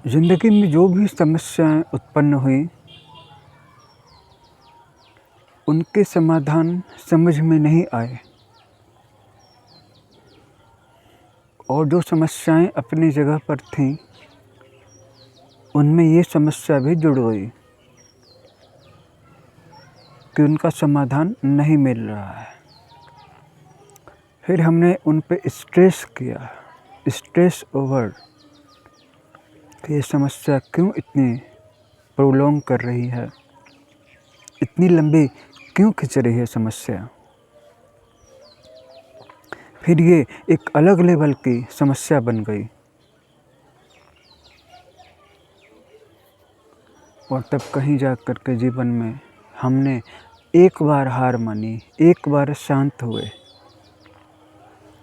ज़िंदगी में जो भी समस्याएं उत्पन्न हुई, उनके समाधान समझ में नहीं आए और जो समस्याएं अपनी जगह पर थीं, उनमें ये समस्या भी जुड़ गई कि उनका समाधान नहीं मिल रहा है। फिर हमने उन पे स्ट्रेस किया, स्ट्रेस ओवर, कि ये समस्या क्यों इतनी प्रोलॉन्ग कर रही है, इतनी लंबी क्यों खिंच रही है समस्या। फिर ये एक अलग लेवल की समस्या बन गई और तब कहीं जा कर के जीवन में हमने एक बार हार मानी, एक बार शांत हुए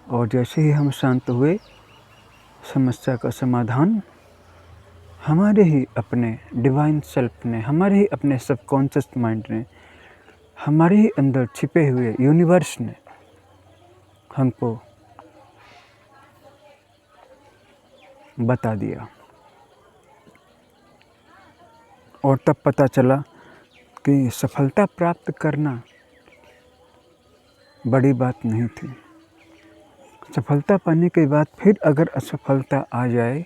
और जैसे ही हम शांत हुए, समस्या का समाधान हमारे ही अपने डिवाइन सेल्फ ने, हमारे ही अपने सबकॉन्शियस माइंड ने, हमारे ही अंदर छिपे हुए यूनिवर्स ने हमको बता दिया। और तब पता चला कि सफलता प्राप्त करना बड़ी बात नहीं थी। सफलता पाने के बाद फिर अगर असफलता आ जाए,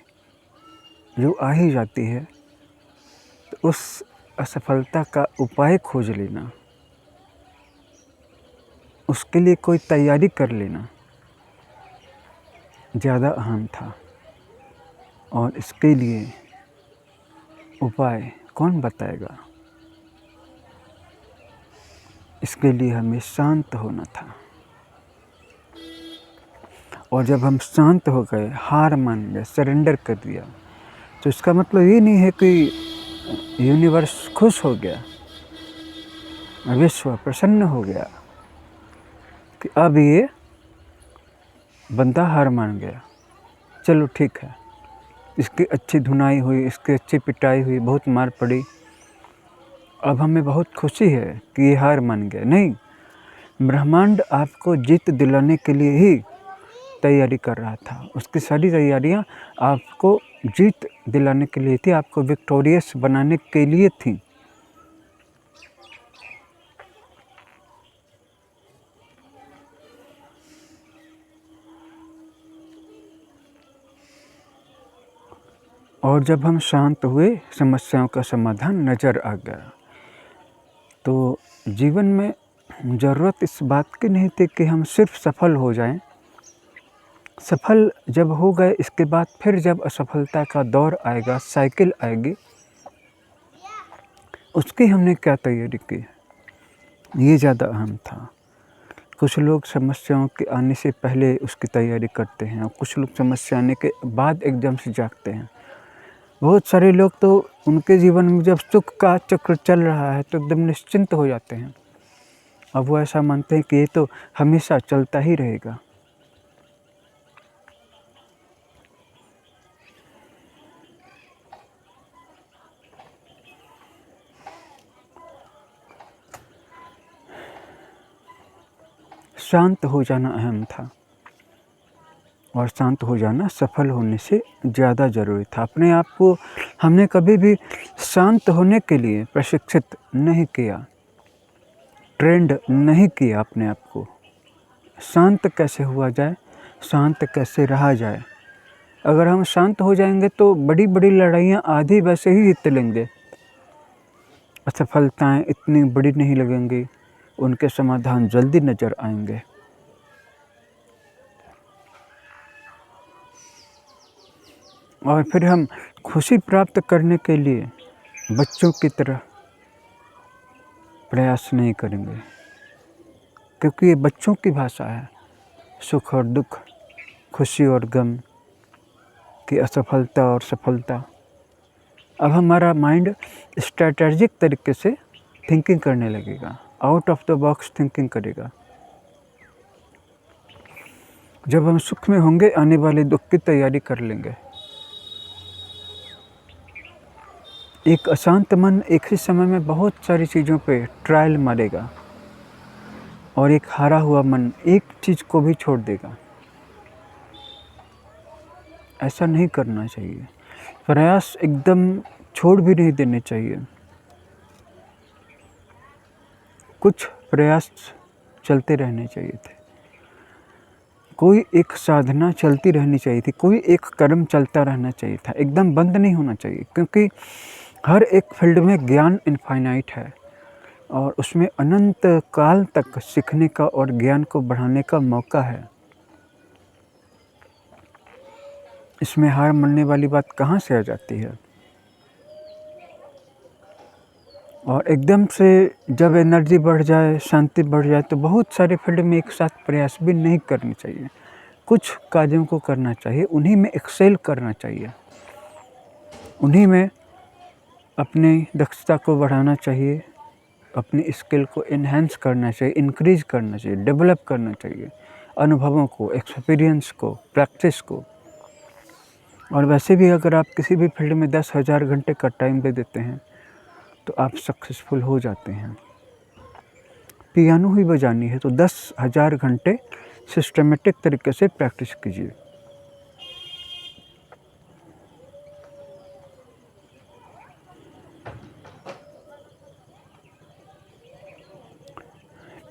जो आ ही जाती है, तो उस असफलता का उपाय खोज लेना, उसके लिए कोई तैयारी कर लेना ज़्यादा अहम था। और इसके लिए उपाय कौन बताएगा? इसके लिए हमें शांत होना था। और जब हम शांत हो गए, हार मान गए, सरेंडर कर दिया, तो इसका मतलब ये नहीं है कि यूनिवर्स खुश हो गया, विश्व प्रसन्न हो गया कि अब ये बंदा हार मान गया, चलो ठीक है, इसकी अच्छी धुनाई हुई, इसकी अच्छी पिटाई हुई, बहुत मार पड़ी, अब हमें बहुत खुशी है कि ये हार मान गया। नहीं, ब्रह्मांड आपको जीत दिलाने के लिए ही तैयारी कर रहा था। उसकी सारी तैयारियां आपको जीत दिलाने के लिए थी, आपको विक्टोरियस बनाने के लिए थी। और जब हम शांत हुए, समस्याओं का समाधान नज़र आ गया, तो जीवन में ज़रूरत इस बात की नहीं थी कि हम सिर्फ सफल हो जाएं। सफल जब हो गए, इसके बाद फिर जब असफलता का दौर आएगा, साइकिल आएगी, उसकी हमने क्या तैयारी की, ये ज़्यादा अहम था। कुछ लोग समस्याओं के आने से पहले उसकी तैयारी करते हैं और कुछ लोग समस्या आने के बाद एकदम से जागते हैं। बहुत सारे लोग तो उनके जीवन में जब सुख का चक्र चल रहा है तो एकदम निश्चिंत हो जाते हैं। अब वो ऐसा मानते हैं कि ये तो हमेशा चलता ही रहेगा। शांत हो जाना अहम था और शांत हो जाना सफल होने से ज़्यादा ज़रूरी था। अपने आप को हमने कभी भी शांत होने के लिए प्रशिक्षित नहीं किया, ट्रेंड नहीं किया अपने आप को। शांत कैसे हुआ जाए, शांत कैसे रहा जाए। अगर हम शांत हो जाएंगे तो बड़ी बड़ी लड़ाइयाँ आधी वैसे ही जीत लेंगे। असफलताएँ इतनी बड़ी नहीं लगेंगी, उनके समाधान जल्दी नज़र आएंगे। और फिर हम खुशी प्राप्त करने के लिए बच्चों की तरह प्रयास नहीं करेंगे, क्योंकि ये बच्चों की भाषा है। सुख और दुख, खुशी और गम, की असफलता और सफलता। अब हमारा माइंड स्ट्रैटेजिक तरीके से थिंकिंग करने लगेगा, out of the box thinking करेगा। जब हम सुख में होंगे, आने वाले दुख की तैयारी कर लेंगे। एक अशांत मन एक ही समय में बहुत सारी चीज़ों पे ट्रायल मारेगा और एक हारा हुआ मन एक चीज़ को भी छोड़ देगा। ऐसा नहीं करना चाहिए। प्रयास एकदम छोड़ भी नहीं देने चाहिए। कुछ प्रयास चलते रहने चाहिए थे, कोई एक साधना चलती रहनी चाहिए थी, कोई एक कर्म चलता रहना चाहिए था, एकदम बंद नहीं होना चाहिए, क्योंकि हर एक फील्ड में ज्ञान इनफाइनाइट है और उसमें अनंत काल तक सीखने का और ज्ञान को बढ़ाने का मौका है। इसमें हार मानने वाली बात कहाँ से आ जाती है? और एकदम से जब एनर्जी बढ़ जाए, शांति बढ़ जाए, तो बहुत सारे फील्ड में एक साथ प्रयास भी नहीं करने चाहिए। कुछ कार्यों को करना चाहिए, उन्हीं में एक्सेल करना चाहिए, उन्हीं में अपनी दक्षता को बढ़ाना चाहिए, अपनी स्किल को इन्हेंस करना चाहिए, इंक्रीज करना चाहिए, डेवलप करना चाहिए, अनुभवों को, एक्सपीरियंस को, प्रैक्टिस को। और वैसे भी अगर आप किसी भी फील्ड में 10,000 घंटे का टाइम दे देते हैं तो आप सक्सेसफुल हो जाते हैं। पियानो ही बजानी है तो 10,000 घंटे सिस्टमेटिक तरीके से प्रैक्टिस कीजिए।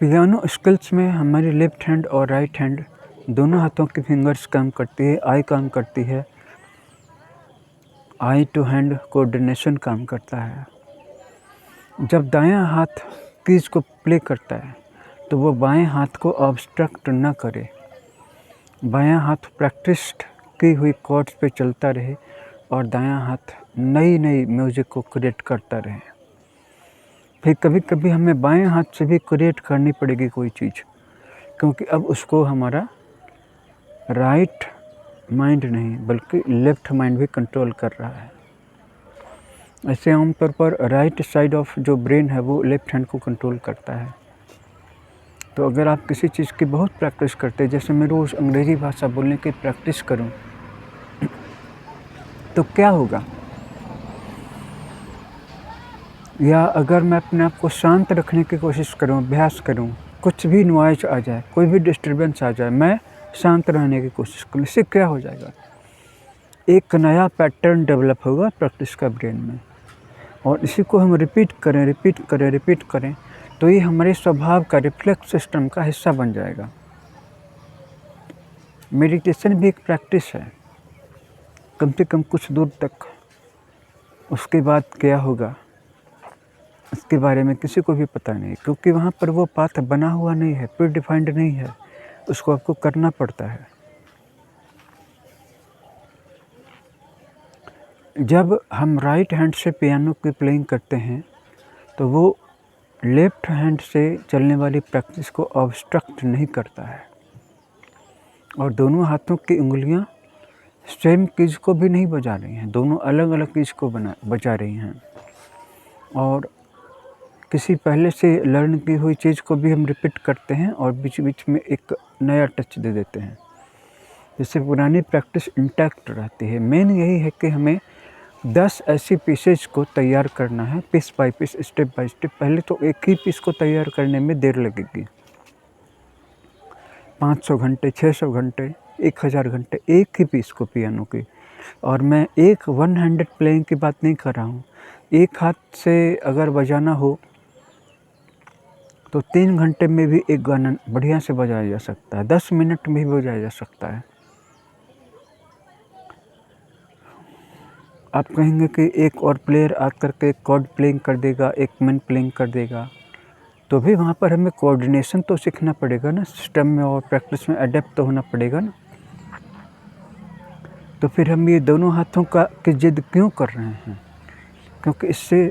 पियानो स्किल्स में हमारी लेफ्ट हैंड और राइट हैंड दोनों हाथों की फिंगर्स काम करती है, आई काम करती है, आई टू हैंड कोऑर्डिनेशन काम करता है। जब दायां हाथ कीज को प्ले करता है तो वो बाएं हाथ को ऑब्स्ट्रक्ट न करे, बायां हाथ प्रैक्टिस्ड की हुई कॉर्ड्स पे चलता रहे और दायां हाथ नई नई म्यूजिक को क्रिएट करता रहे। फिर कभी कभी हमें बाएं हाथ से भी क्रिएट करनी पड़ेगी कोई चीज़, क्योंकि अब उसको हमारा राइट माइंड नहीं बल्कि लेफ्ट माइंड भी कंट्रोल कर रहा है। ऐसे आमतौर पर राइट साइड ऑफ जो ब्रेन है वो लेफ्ट हैंड को कंट्रोल करता है। तो अगर आप किसी चीज़ की बहुत प्रैक्टिस करते हैं, जैसे मैं रोज़ अंग्रेज़ी भाषा बोलने की प्रैक्टिस करूं, तो क्या होगा? या अगर मैं अपने आप को शांत रखने की कोशिश करूं, अभ्यास करूं, कुछ भी नॉइज आ जाए, कोई भी डिस्टर्बेंस आ जाए, मैं शांत रहने की कोशिश करूं, इससे क्या हो जाएगा? एक नया पैटर्न डेवलप होगा प्रैक्टिस का ब्रेन में, और इसी को हम रिपीट करें तो ये हमारे स्वभाव का, रिफ्लेक्स सिस्टम का हिस्सा बन जाएगा। मेडिटेशन भी एक प्रैक्टिस है, कम से कम कुछ दूर तक। उसके बाद क्या होगा इसके बारे में किसी को भी पता नहीं, क्योंकि वहाँ पर वो पाथ बना हुआ नहीं है, प्री डिफाइंड नहीं है, उसको आपको करना पड़ता है। जब हम राइट हैंड से पियानो की प्लेइंग करते हैं तो वो लेफ्ट हैंड से चलने वाली प्रैक्टिस को ऑब्स्ट्रक्ट नहीं करता है, और दोनों हाथों की उंगलियां सेम कीज को भी नहीं बजा रही हैं, दोनों अलग अलग कीज को बजा रही हैं। और किसी पहले से लर्न की हुई चीज़ को भी हम रिपीट करते हैं और बीच बीच में एक नया टच दे देते हैं, जिससे पुरानी प्रैक्टिस इंटैक्ट रहती है। मेन यही है कि हमें 10 ऐसी पीसेज को तैयार करना है, piece by piece, step by step. पहले तो एक ही पीस को तैयार करने में देर लगेगी, 500 घंटे, 600 घंटे, 1000 घंटे एक ही पीस को पियानो की। और मैं एक वन हैंडेड प्लेइंग की बात नहीं कर रहा हूँ। एक हाथ से अगर बजाना हो तो 3 घंटे में भी एक गाना बढ़िया से बजाया जा सकता है, 10 मिनट में भी बजाया जा सकता है। आप कहेंगे कि एक और प्लेयर आकर के कॉर्ड प्लेइंग कर देगा, एक मैन प्लेइंग कर देगा, तो भी वहाँ पर हमें कोऑर्डिनेशन तो सीखना पड़ेगा ना, सिस्टम में और प्रैक्टिस में अडेप्ट तो होना पड़ेगा ना। तो फिर हम ये दोनों हाथों की जिद क्यों कर रहे हैं? क्योंकि इससे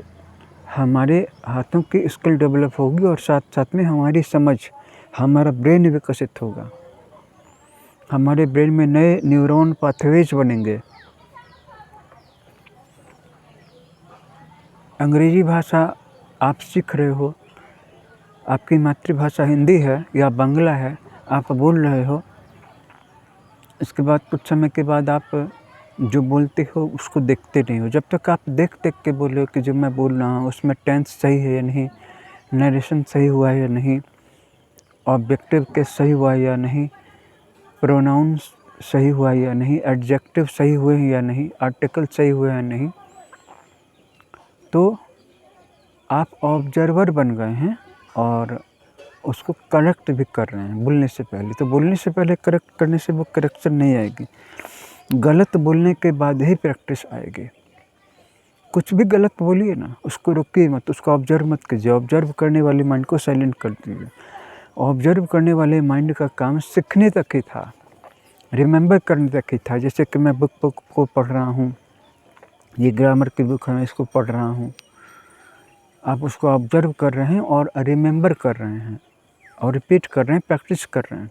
हमारे हाथों की स्किल डेवलप होगी और साथ साथ में हमारी समझ, हमारा ब्रेन विकसित होगा, हमारे ब्रेन में नए न्यूरॉन पाथवेज बनेंगे। अंग्रेज़ी भाषा आप सीख रहे हो, आपकी मातृभाषा हिंदी है या बांग्ला है, आप बोल रहे हो, इसके बाद कुछ समय के बाद आप जो बोलते हो उसको देखते नहीं हो। जब तक आप देख के बोलो कि जो मैं बोल रहा हूँ उसमें टेंस सही है या नहीं, नरेशन सही हुआ है या नहीं, ऑब्जेक्टिव केस सही हुआ है या नहीं, प्रोनाउंस सही हुआ या नहीं, एडजेक्टिव सही हुए हैं या नहीं, आर्टिकल सही हुए हैं या नहीं। तो आप ऑब्जर्वर बन गए हैं और उसको करेक्ट भी कर रहे हैं बोलने से पहले। तो बोलने से पहले करेक्ट करने से वो करेक्शन नहीं आएगी, गलत बोलने के बाद ही प्रैक्टिस आएगी। कुछ भी गलत बोलिए ना, उसको रोकिए मत, उसको ऑब्जर्व मत कीजिए। ऑब्जर्व करने वाले माइंड को साइलेंट कर दीजिए। ऑब्जर्व करने वाले माइंड का काम सीखने तक ही था, रिमेंबर करने तक ही था। जैसे कि मैं बुक को पढ़ रहा हूँ, ये ग्रामर की बुक है, मैं इसको पढ़ रहा हूँ, आप उसको ऑब्जर्व कर रहे हैं और रिमेंबर कर रहे हैं और रिपीट कर रहे हैं, प्रैक्टिस कर रहे हैं।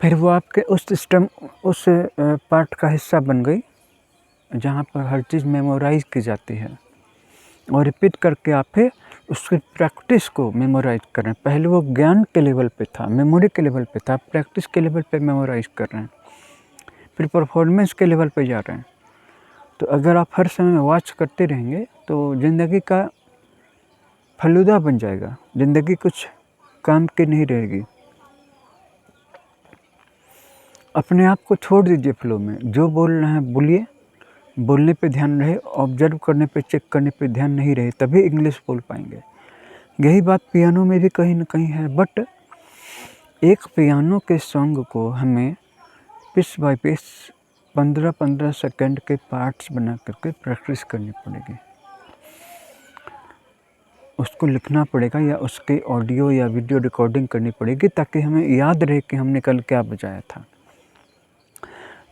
फिर वो आपके उस सिस्टम, उस पार्ट का हिस्सा बन गई जहाँ पर हर चीज़ मेमोराइज़ की जाती है और रिपीट करके आप फिर उसकी प्रैक्टिस को मेमोराइज़ कर रहे हैं। पहले वो ज्ञान के लेवल पे था, मेमोरी के लेवल पे था, प्रैक्टिस के लेवल पे मेमोराइज़ कर रहे हैं, फिर परफॉर्मेंस के लेवल पे जा रहे हैं। तो अगर आप हर समय वॉच करते रहेंगे तो ज़िंदगी का फलूदा बन जाएगा, ज़िंदगी कुछ काम की नहीं रहेगी। अपने आप को छोड़ दीजिए फ्लो में, जो बोल रहे हैं बोलिए, बोलने पे ध्यान रहे, ऑब्जर्व करने पे, चेक करने पे ध्यान नहीं रहे, तभी इंग्लिश बोल पाएंगे। यही बात पियानो में भी कहीं ना कहीं है, बट एक पियानो के सॉन्ग को हमें पीस बाय पीस 15-15 सेकंड के पार्ट्स बना करके प्रैक्टिस करनी पड़ेगी। उसको लिखना पड़ेगा या उसके ऑडियो या वीडियो रिकॉर्डिंग करनी पड़ेगी ताकि हमें याद रहे कि हमने कल क्या बजाया था।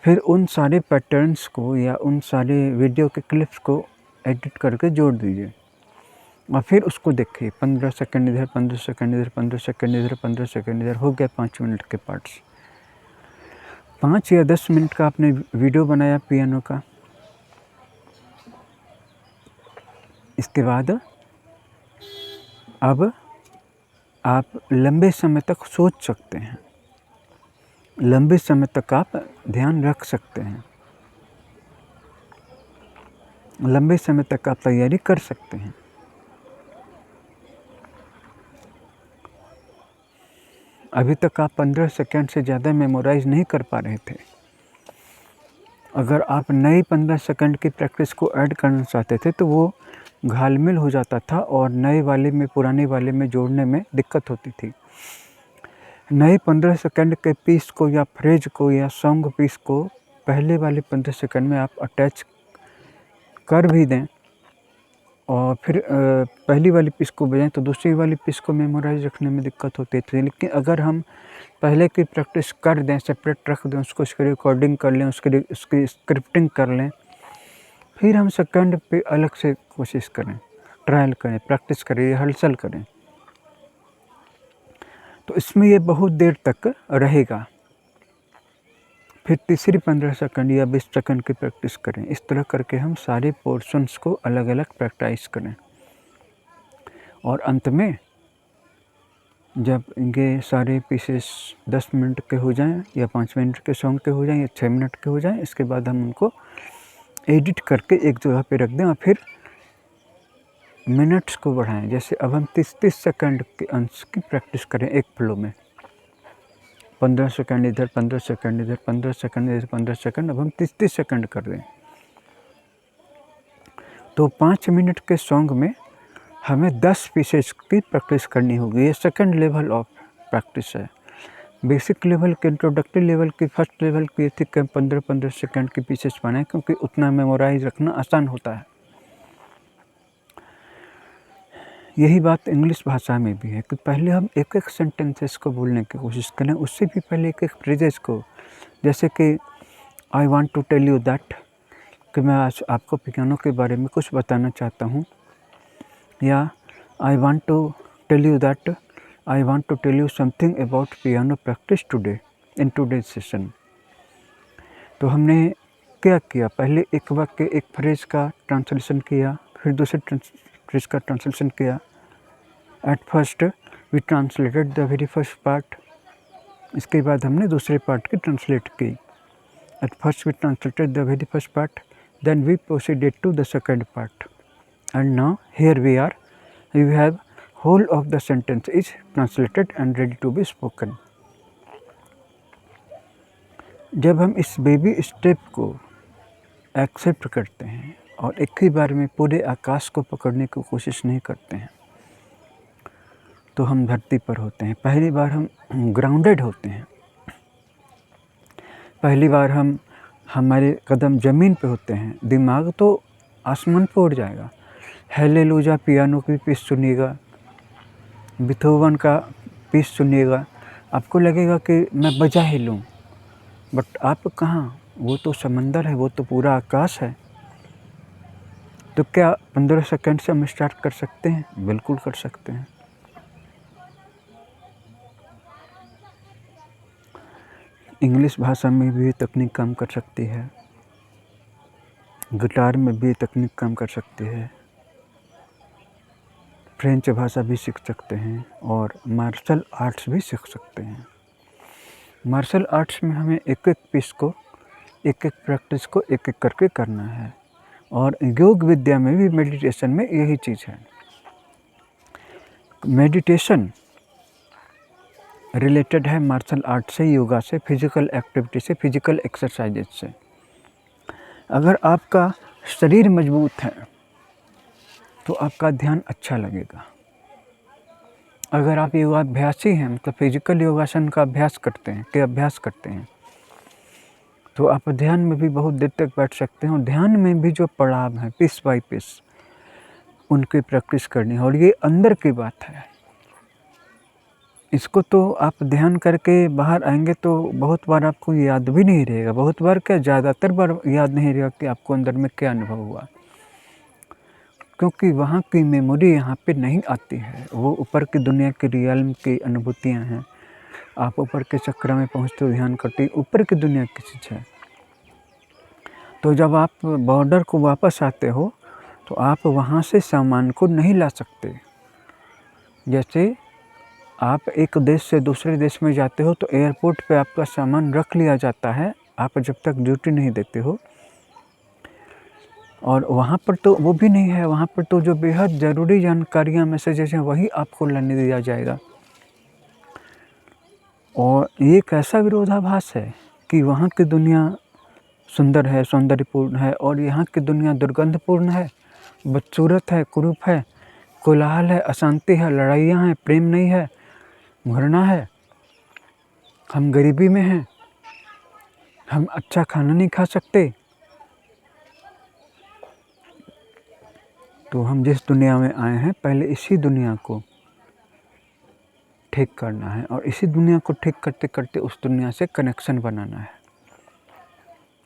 फिर उन सारे पैटर्न्स को या उन सारे वीडियो के क्लिप्स को एडिट करके जोड़ दीजिए और फिर उसको देखिए। 15 सेकंड इधर, 15 सेकंड इधर, 15 सेकंड इधर, 15 सेकंड इधर, हो गया 5 मिनट के पार्ट्स। 5 या 10 मिनट का आपने वीडियो बनाया पियानो का। इसके बाद अब आप लंबे समय तक सोच सकते हैं, लंबे समय तक आप ध्यान रख सकते हैं, लंबे समय तक आप तैयारी कर सकते हैं। अभी तक आप 15 सेकंड से ज़्यादा मेमोराइज़ नहीं कर पा रहे थे। अगर आप नई 15 सेकंड की प्रैक्टिस को ऐड करना चाहते थे तो वो घालमेल हो जाता था और नए वाले में पुराने वाले में जोड़ने में दिक्कत होती थी। नए 15 सेकंड के पीस को या फ्रेज को या सॉन्ग पीस को पहले वाले 15 सेकंड में आप अटैच कर भी दें और फिर पहली वाली पीस को बजाएं तो दूसरी वाली पीस को मेमोराइज रखने में दिक्कत होती थी। लेकिन अगर हम पहले की प्रैक्टिस कर दें, सेपरेट रख दें उसको, उसकी रिकॉर्डिंग कर लें, उसकी स्क्रिप्टिंग कर लें, फिर हम सेकंड पे अलग से कोशिश करें, ट्रायल करें, प्रैक्टिस करें, रिहर्सल करें, तो इसमें ये बहुत देर तक रहेगा। फिर तीसरी 15 सेकंड या 20 सेकंड की प्रैक्टिस करें। इस तरह करके हम सारे पोर्शंस को अलग अलग प्रैक्टिस करें और अंत में जब ये सारे पीसेस 10 मिनट के हो जाएं या 5 मिनट के सॉन्ग के हो जाएं या 6 मिनट के हो जाएं, इसके बाद हम उनको एडिट करके एक जगह पे रख दें और फिर मिनट्स को बढ़ाएं। जैसे अब हम 30-30 सेकंड के अंश की प्रैक्टिस करें एक फ्लो में, 15 सेकंड इधर, 15 सेकंड इधर, 15 सेकंड इधर, 15 सेकंड, अब हम 30-30 सेकंड कर दें। तो 5 मिनट के सॉन्ग में हमें 10 पीसेस की प्रैक्टिस करनी होगी। ये सेकंड लेवल ऑफ प्रैक्टिस है। बेसिक लेवल के, इंट्रोडक्टरी लेवल की, फर्स्ट लेवल की थी कि 15-15 सेकंड की पीसेस बनाएं क्योंकि उतना मेमोराइज रखना आसान होता है। यही बात इंग्लिश भाषा में भी है कि पहले हम एक एक सेंटेंसेस को बोलने की कोशिश करें, उससे भी पहले एक एक फ्रेजेस को। जैसे कि I want to tell you that, कि मैं आज आपको पियानो के बारे में कुछ बताना चाहता हूँ, या I want to tell you that, I want to tell you something about piano practice today in today's session. तो हमने क्या किया, पहले एक वाक्य, एक फ्रेज का ट्रांसलेशन किया, फिर दूसरे फ्रेज का ट्रांसलेशन किया। At first we translated the very first part, इसके बाद हमने दूसरे पार्ट की ट्रांसलेट की। At first we translated the very first part, then we proceeded to the second part, and now here we are, we have whole of the sentence is translated and ready to be spoken. जब हम इस baby step को accept करते हैं और एक ही बार में पूरे आकाश को पकड़ने की कोशिश नहीं करते हैं, तो हम धरती पर होते हैं। पहली बार हम ग्राउंडेड होते हैं, पहली बार हमारे कदम ज़मीन पे होते हैं, दिमाग तो आसमान पे उड़ जाएगा। हालेलुया पियानो की पीस सुनिएगा, बीथोवन का पीस सुनिएगा, आपको लगेगा कि मैं बजा ही लूँ, बट आप कहाँ, वो तो समंदर है, वो तो पूरा आकाश है। तो क्या 15 सेकंड से हम स्टार्ट कर सकते हैं? बिल्कुल कर सकते हैं। इंग्लिश भाषा में भी तकनीक काम कर सकती है, गिटार में भी तकनीक काम कर सकती है, फ्रेंच भाषा भी सीख सकते हैं और मार्शल आर्ट्स भी सीख सकते हैं। मार्शल आर्ट्स में हमें एक-एक पीस को, एक-एक प्रैक्टिस को एक-एक करके करना है, और योग विद्या में भी, मेडिटेशन में यही चीज़ है। मेडिटेशन रिलेटेड है मार्शल आर्ट से, योगा से, फिजिकल एक्टिविटी से, फिजिकल एक्सरसाइजेज से। अगर आपका शरीर मजबूत है तो आपका ध्यान अच्छा लगेगा। अगर आप योगाभ्यासी हैं, मतलब फिजिकल योगासन का अभ्यास करते हैं, तो आप ध्यान में भी बहुत देर तक बैठ सकते हैं। और ध्यान में भी जो पड़ाव हैं, पीस बाय पीस उनकी प्रैक्टिस करनी है, और ये अंदर की बात है। इसको तो आप ध्यान करके बाहर आएंगे तो बहुत बार आपको याद भी नहीं रहेगा, बहुत बार क्या, ज़्यादातर बार याद नहीं रहेगा कि आपको अंदर में क्या अनुभव हुआ, क्योंकि वहाँ की मेमोरी यहाँ पे नहीं आती है। वो ऊपर की दुनिया की रियल्म की अनुभूतियाँ हैं। आप ऊपर के चक्र में पहुँचते हो, ध्यान करते, ऊपर की दुनिया की चीज़ है। तो जब आप बॉर्डर को वापस आते हो तो आप वहाँ से सामान को नहीं ला सकते। जैसे आप एक देश से दूसरे देश में जाते हो तो एयरपोर्ट पे आपका सामान रख लिया जाता है, आप जब तक ड्यूटी नहीं देते हो। और वहाँ पर तो वो भी नहीं है, वहाँ पर तो जो बेहद ज़रूरी जानकारियाँ, मैसेजेस हैं, वही आपको लाने दिया जाएगा। और ये एक ऐसा विरोधाभास है कि वहाँ की दुनिया सुंदर है, सौंदर्यपूर्ण है, और यहाँ की दुनिया दुर्गंधपूर्ण है, बदसूरत है, कुरूप है, कोलाहल है, अशांति है, लड़ाइयाँ हैं, प्रेम नहीं है, घृणा है, हम गरीबी में हैं, हम अच्छा खाना नहीं खा सकते। तो हम जिस दुनिया में आए हैं, पहले इसी दुनिया को ठीक करना है, और इसी दुनिया को ठीक करते करते उस दुनिया से कनेक्शन बनाना है,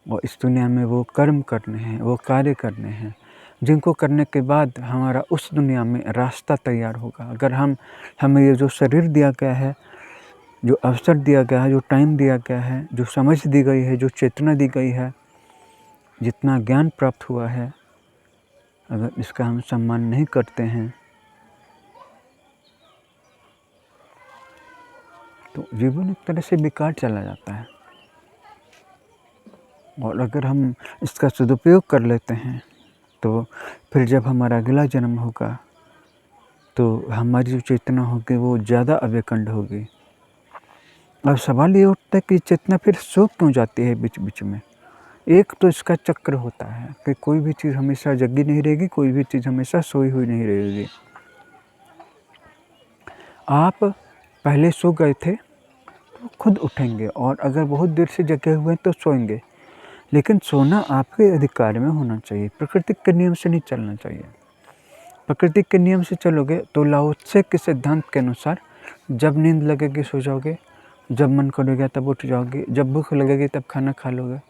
और इस दुनिया में वो कर्म करने हैं, वो कार्य करने हैं, जिनको करने के बाद हमारा उस दुनिया में रास्ता तैयार होगा। अगर हमें ये जो शरीर दिया गया है, जो अवसर दिया गया है, जो टाइम दिया गया है, जो समझ दी गई है, जो चेतना दी गई है, जितना ज्ञान प्राप्त हुआ है, अगर इसका हम सम्मान नहीं करते हैं तो जीवन एक तरह से बेकार चला जाता है। और अगर हम इसका सदुपयोग कर लेते हैं तो फिर जब हमारा अगला जन्म होगा तो हमारी जो चेतना होगी वो ज़्यादा अवेकंड होगी। अब सवाल ये उठता है कि चेतना फिर सो क्यों जाती है बीच बीच में? एक तो इसका चक्र होता है कि कोई भी चीज़ हमेशा जगी नहीं रहेगी, कोई भी चीज़ हमेशा सोई हुई नहीं रहेगी। आप पहले सो गए थे तो खुद उठेंगे, और अगर बहुत देर से जगे हुए हैं तो सोएंगे, लेकिन सोना आपके अधिकार में होना चाहिए। प्रकृति के नियम से नहीं चलना चाहिए। प्रकृति के नियम से चलोगे तो लाओ त्से के सिद्धांत के अनुसार जब नींद लगेगी सो जाओगे, जब मन करेगा तब उठ जाओगे, जब भूख लगेगी तब खाना खा लोगे,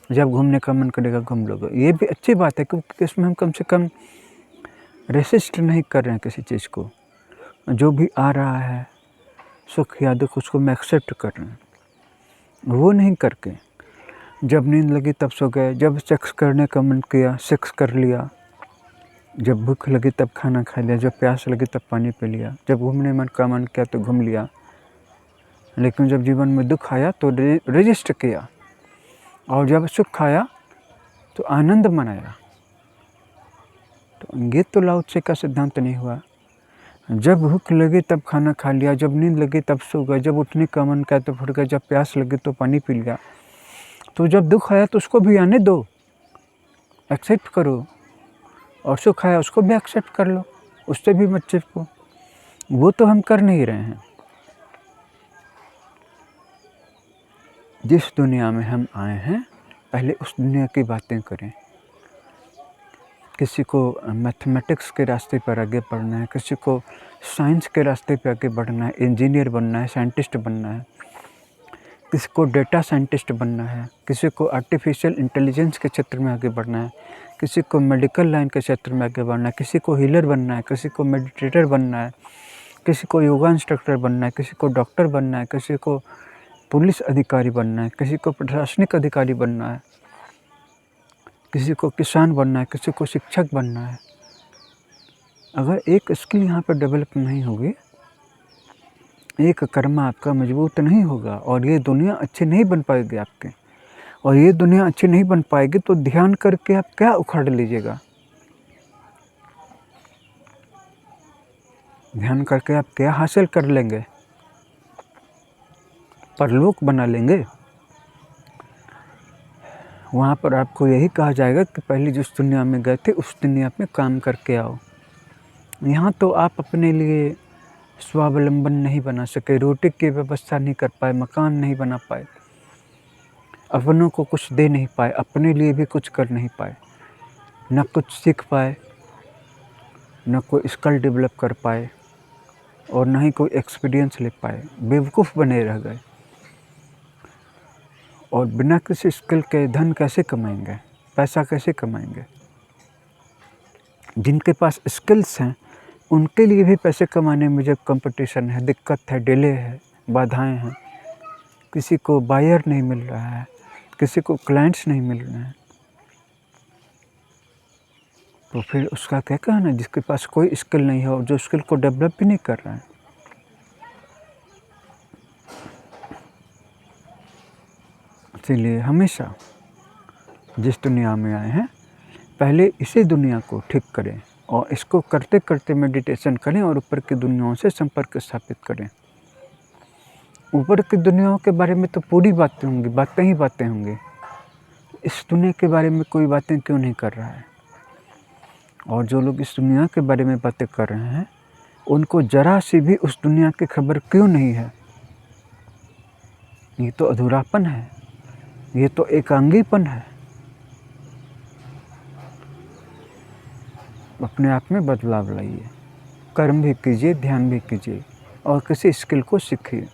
जब घूमने का मन करेगा घूम लोगे। ये भी अच्छी बात है क्योंकि इसमें हम कम से कम रेसिस्ट नहीं कर रहे हैं किसी चीज़ को। जो भी आ रहा है सुख या दुख, उसको हम एक्सेप्ट कर रहे हैं। वो नहीं करके जब नींद लगी तब सो गए, जब सेक्स करने का मन किया सेक्स कर लिया, जब भूख लगी तब खाना खा लिया, जब प्यास लगी तब पानी पी लिया, जब घूमने का मन किया तो घूम लिया। लेकिन जब जीवन में दुख आया तो रजिस्ट किया, और जब सुख आया तो आनंद मनाया। तो ये तो लाओ त्से का सिद्धांत नहीं हुआ। जब भूख लगी तब खाना खा लिया, जब नींद लगी तब सो गए, जब उठने का मन किया तो उठ गए, जब प्यास लगी तो पानी पी लिया। तो जब दुख आया तो उसको भी आने दो, एक्सेप्ट करो, और सुख आया उसको भी एक्सेप्ट कर लो, उससे भी मत चिपको। वो तो हम कर नहीं रहे हैं। जिस दुनिया में हम आए हैं पहले उस दुनिया की बातें करें। किसी को मैथमेटिक्स के रास्ते पर आगे बढ़ना है, किसी को साइंस के रास्ते पे आगे बढ़ना है, इंजीनियर बनना है, साइंटिस्ट बनना है, किसी को डेटा साइंटिस्ट बनना है, किसी को आर्टिफिशियल इंटेलिजेंस के क्षेत्र में आगे बढ़ना है, किसी को मेडिकल लाइन के क्षेत्र में आगे बढ़ना है, किसी को हीलर बनना है, किसी को मेडिटेटर बनना है, किसी को योगा इंस्ट्रक्टर बनना है, किसी को डॉक्टर बनना है, किसी को पुलिस अधिकारी बनना है, किसी को प्रशासनिक अधिकारी बनना है, किसी को किसान बनना है, किसी को शिक्षक बनना है। अगर एक स्किल यहाँ पर डेवलप नहीं होगी, एक कर्मा आपका मजबूत नहीं होगा और ये दुनिया अच्छी नहीं बन पाएगी आपके, और ये दुनिया अच्छी नहीं बन पाएगी तो ध्यान करके आप क्या उखाड़ लीजिएगा? ध्यान करके आप क्या हासिल कर लेंगे? परलोक बना लेंगे। वहाँ पर आपको यही कहा जाएगा कि पहले जिस दुनिया में गए थे उस दुनिया में काम करके आओ। यहाँ तो आप अपने लिए स्वावलंबन नहीं बना सके, रोटी की व्यवस्था नहीं कर पाए, मकान नहीं बना पाए, अपनों को कुछ दे नहीं पाए, अपने लिए भी कुछ कर नहीं पाए, न कुछ सीख पाए, न कोई स्किल डेवलप कर पाए और न ही कोई एक्सपीरियंस ले पाए। बेवकूफ़ बने रह गए। और बिना किसी स्किल के धन कैसे कमाएंगे, पैसा कैसे कमाएंगे? जिनके पास स्किल्स हैं उनके लिए भी पैसे कमाने में जब कंपटीशन है, दिक्कत है, डिले है, बाधाएं हैं, किसी को बायर नहीं मिल रहा है, किसी को क्लाइंट्स नहीं मिल रहे हैं, तो फिर उसका क्या कहना? जिसके पास कोई स्किल नहीं है और जो स्किल को डेवलप भी नहीं कर रहा है। इसीलिए हमेशा जिस दुनिया में आए हैं पहले इसी दुनिया को ठीक करें और इसको करते करते मेडिटेशन करें और ऊपर की दुनियाओं से संपर्क स्थापित करें। ऊपर की दुनियाओं के बारे में तो पूरी बातें होंगी, बातें ही बातें होंगी। इस दुनिया के बारे में कोई बातें क्यों नहीं कर रहा है? और जो लोग इस दुनिया के बारे में बातें कर रहे हैं उनको जरा सी भी उस दुनिया की खबर क्यों नहीं है? ये तो अधूरापन है, ये तो एकांगीपन है। अपने आप में बदलाव लाइए, कर्म भी कीजिए, ध्यान भी कीजिए और किसी स्किल को सीखिए।